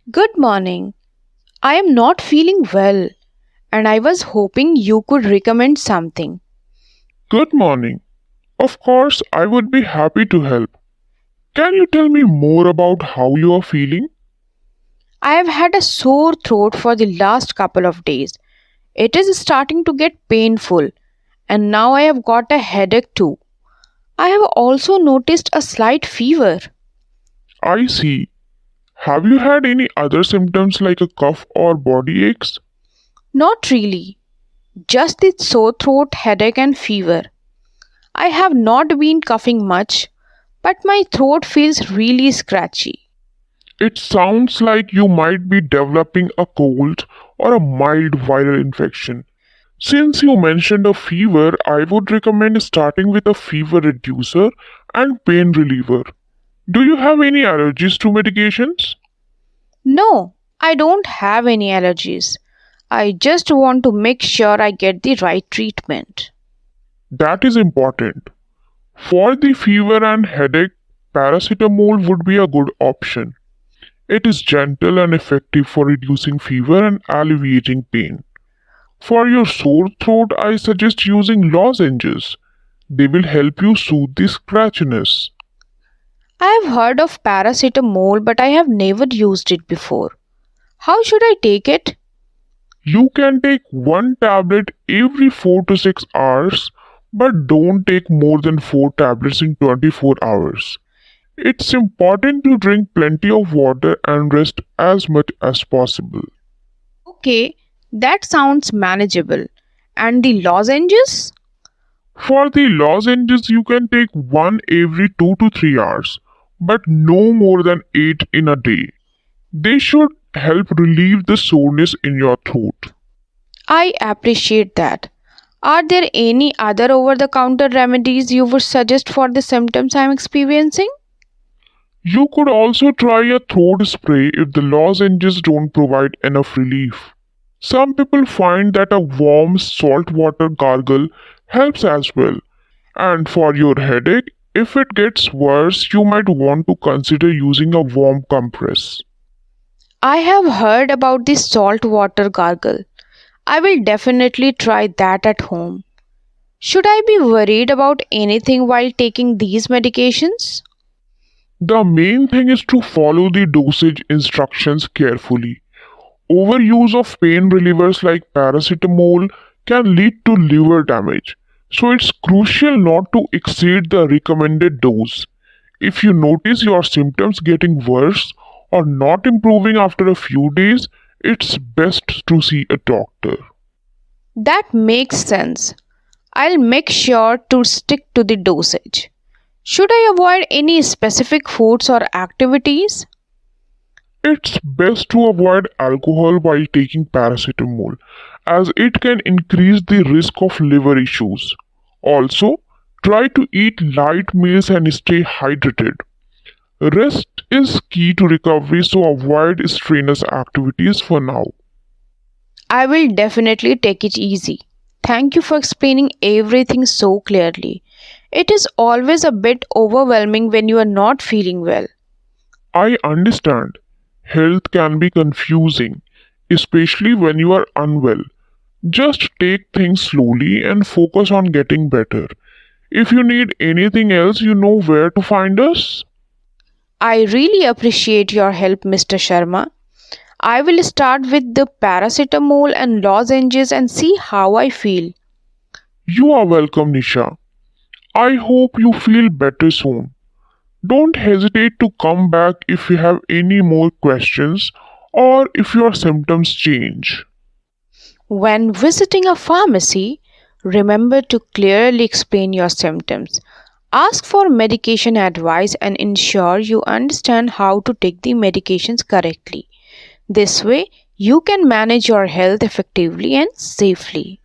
Good morning. I am not feeling well and I was hoping you could recommend something. Good morning. Of course, I would be happy to help. Can you tell me more about how you are feeling? I have had a sore throat for the last couple of days. It is starting to get painful and now I have got a headache too. I have also noticed a slight fever. I see. Have you had any other symptoms like a cough or body aches? Not really, just the sore throat, headache, and fever. I have not been coughing much, but my throat feels really scratchy. It sounds like you might be developing a cold or a mild viral infection. Since you mentioned a fever, I would recommend starting with a fever reducer and pain reliever. Do you have any allergies to medications? No, I don't have any allergies. I just want to make sure I get the right treatment. That is important. For the fever and headache, paracetamol would be a good option. It is gentle and effective for reducing fever and alleviating pain. For your sore throat, I suggest using lozenges. They will help you soothe the scratchiness. I have heard of paracetamol, but I have never used it before. How should I take it? You can take one tablet every 4 to 6 hours, but don't take more than 4 tablets in 24 hours. It's important to drink plenty of water and rest as much as possible. Okay, that sounds manageable. And the lozenges? For the lozenges, you can take one every 2 to 3 hours, but no more than 8 in a day. They should help relieve the soreness in your throat. I appreciate that. Are there any other over the counter remedies you would suggest for the symptoms I am experiencing? You could also try a throat spray if the lozenges don't provide enough relief. Some people find that a warm salt water gargle helps as well. And for your headache, if it gets worse, you might want to consider using a warm compress. I have heard about the salt water gargle. I will definitely try that at home. Should I be worried about anything while taking these medications? The main thing is to follow the dosage instructions carefully. Overuse of pain relievers like paracetamol can lead to liver damage, so it's crucial not to exceed the recommended dose. If you notice your symptoms getting worse or not improving after a few days, it's best to see a doctor. That makes sense. I'll make sure to stick to the dosage. Should I avoid any specific foods or activities? It's best to avoid alcohol while taking paracetamol, as it can increase the risk of liver issues. Also, try to eat light meals and stay hydrated. Rest is key to recovery, so avoid strenuous activities for now. I will definitely take it easy. Thank you for explaining everything so clearly. It is always a bit overwhelming when you are not feeling well. I understand. Health can be confusing, especially when you are unwell. Just take things slowly and focus on getting better. If you need anything else, you know where to find us. I really appreciate your help, Mr. Sharma. I will start with the paracetamol and lozenges and see how I feel. You are welcome, Nisha. I hope you feel better soon. Don't hesitate to come back if you have any more questions or if your symptoms change. When visiting a pharmacy, remember to clearly explain your symptoms. Ask for medication advice and ensure you understand how to take the medications correctly. This way, you can manage your health effectively and safely.